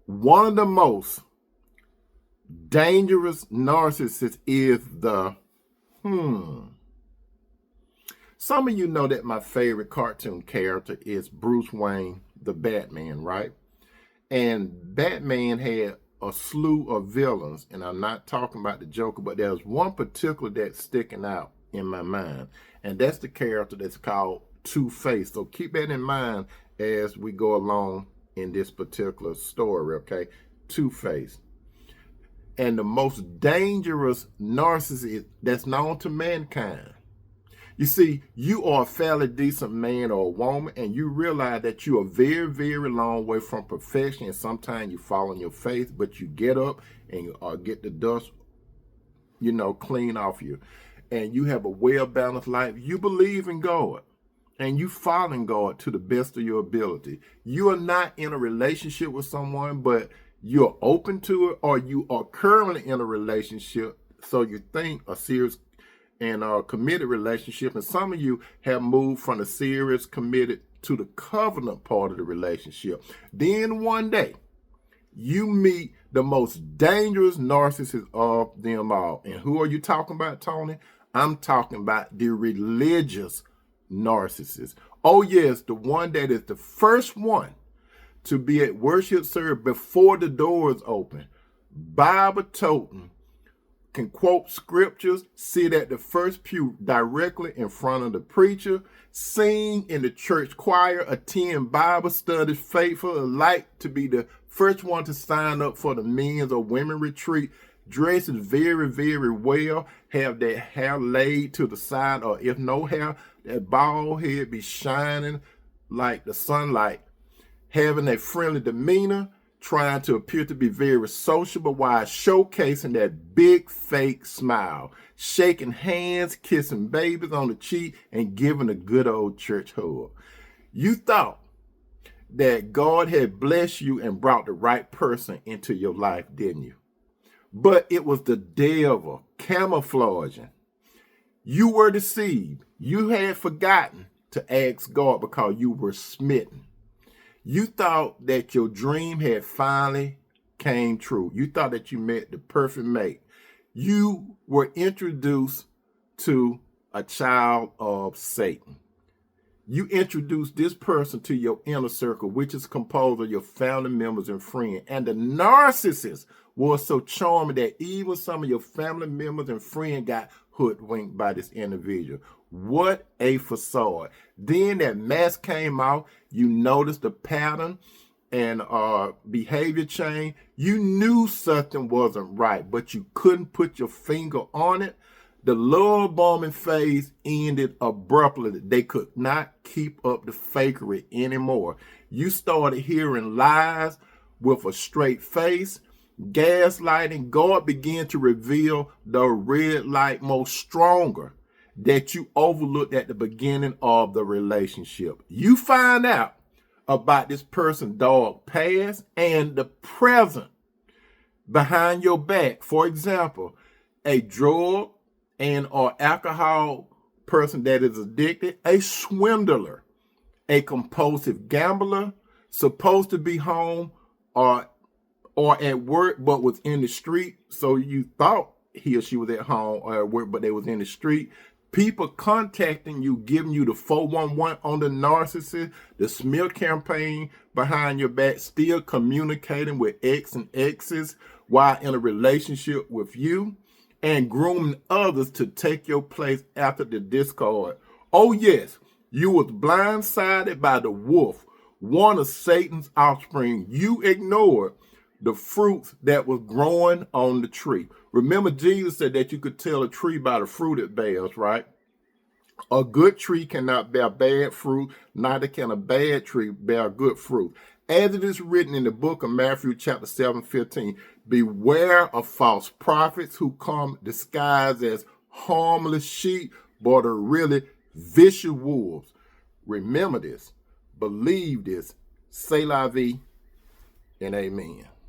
One of the most dangerous narcissists is some of you know that my favorite cartoon character is Bruce Wayne, the Batman, right? And Batman had a slew of villains, and I'm not talking about the Joker, but there's one particular that's sticking out in my mind, and that's the character that's called Two-Face. So keep that in mind as we go along in this particular story, okay? Two-Face. And the most dangerous narcissist that's known to mankind. You see, you are a fairly decent man or a woman, and you realize that you are very, very long way from perfection, and sometimes you fall on your face, but you get up and you get the dust, clean off you. And you have a well-balanced life. You believe in God, and you follow God to the best of your ability. You are not in a relationship with someone, but you're open to it, or you are currently in a relationship, so you think a serious and a committed relationship, and some of you have moved from the serious, committed to the covenant part of the relationship. Then one day, you meet the most dangerous narcissist of them all. And who are you talking about, Tony? I'm talking about the religious narcissist. Oh yes, the one that is the first one to be at worship service before the doors open, Bible toting, can quote scriptures, sit at the first pew directly in front of the preacher, sing in the church choir, attend Bible studies faithful, like to be the first one to sign up for the men's or women retreat, dresses very, very well, have their hair laid to the side, or if no hair, that bald head be shining like the sunlight, having a friendly demeanor, trying to appear to be very sociable while showcasing that big fake smile, shaking hands, kissing babies on the cheek, and giving a good old church hug. You thought that God had blessed you and brought the right person into your life, didn't you? But it was the devil camouflaging. You were deceived. You had forgotten to ask God because you were smitten. You thought that your dream had finally came true. You thought that you met the perfect mate. You were introduced to a child of Satan. You introduced this person to your inner circle, which is composed of your family members and friends. And the narcissist was so charming that even some of your family members and friends got hoodwinked by this individual. What a facade. Then that mask came out. You noticed the pattern and behavior change. You knew something wasn't right, but you couldn't put your finger on it. The love bombing phase ended abruptly. They could not keep up the fakery anymore. You started hearing lies with a straight face, gaslighting. God began to reveal the red light most stronger that you overlooked at the beginning of the relationship. You find out about this person's dark past and the present behind your back. For example, a drug and or alcohol person that is addicted, a swindler, a compulsive gambler, supposed to be home or at work but was in the street. So you thought he or she was at home or at work, but they was in the street. People contacting you, giving you the 411 on the narcissist, the smear campaign behind your back, still communicating with ex and exes while in a relationship with you, and grooming others to take your place after the discard. Oh yes, you was blindsided by the wolf, one of Satan's offspring. You ignored the fruits that was growing on the tree. Remember, Jesus said that you could tell a tree by the fruit it bears, right? A good tree cannot bear bad fruit, neither can a bad tree bear good fruit. As it is written in the book of Matthew chapter 7:15, beware of false prophets who come disguised as harmless sheep, but are really vicious wolves. Remember this, believe this, say la vie, and amen.